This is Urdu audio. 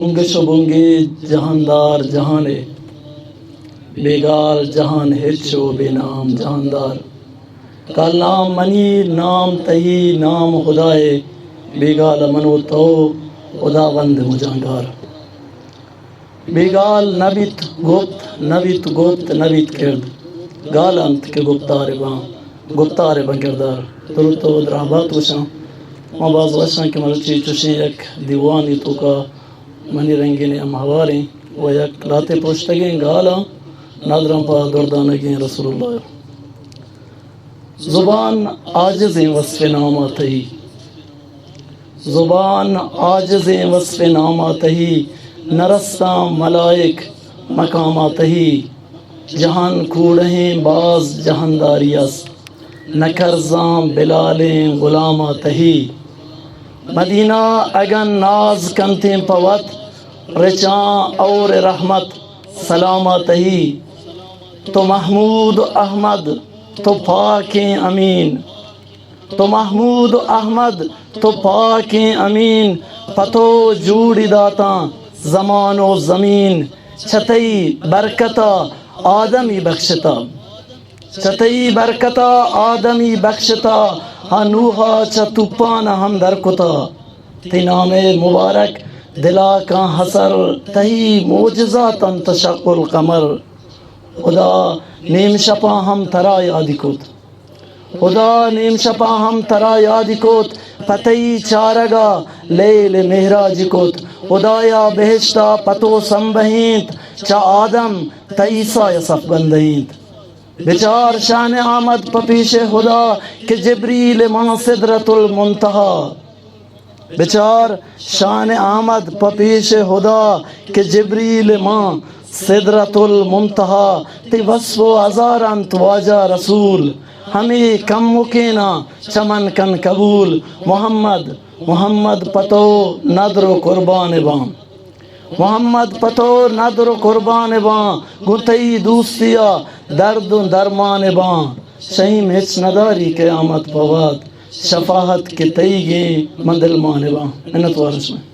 بونگشو بونگی جہاندار جہانے بیگال جہان ہچو بے نام جہاندار کال نام منی نام تہی نام خدائے بیگال منو تو خداوند مجانگار بیگال نبیت گپت نبیت کرد گال انت کے گپتار بنگردار درود درہبات وشاں ماں باز وشاں کہ ملچی چوشیں یک دیوانی تو کا منی رنگین ام ہواریں و یک لاتے پوشتگیں گالا نادرم پا دردانگیں رسول اللہ زبان عاجزیں وصف نامات ہی زبان عاجزیں وصف نامات ہی نرستاں ملائک مقامات ہی جہان کوڑہیں باز جہانداریس نکرزاں بلالیں غلامات ہی مدینہ اگن ناز کنتیں پوت رچاں اور رحمت سلامات ہی تو محمود احمد تو پاکیں امین تو محمود احمد تو پاکیں امین پتو جوڑی داتاں زمان و زمین چھتئی برکتا آدمی بخشتا چھتئی برکتا آدمی بخشتا انوہا چا توپان ہم درکتا تی نام مبارک دلا کا حسر تہی موجزات تشق القمر خدا نیم شپا ہم ترا یادی کت خدا نیم شپا ہم ترا یادی کت پتئی چارگا لیل مہراج کت خدایا بہشتا پتو سنبہینت چا آدم تیسا یصف بندہینت بچار شان آمد پپیش خدا کہ جبریل ماں صدرت المنتہا بچار شان آمد پپیش خدا کہ جبریل ماں صدرت المنتہا تی وصف و ہزارانت واجہ رسول ہمیں کم مکینا چمن کن قبول محمد پتو ندر و قربان بام محمد پتو ندر و قربان باں گتئی دوستیا درد و درمان باں شہیم ہچ نداری قیامت پواد شفاعت کے تئی گیں مندل مانے باں منت وارس میں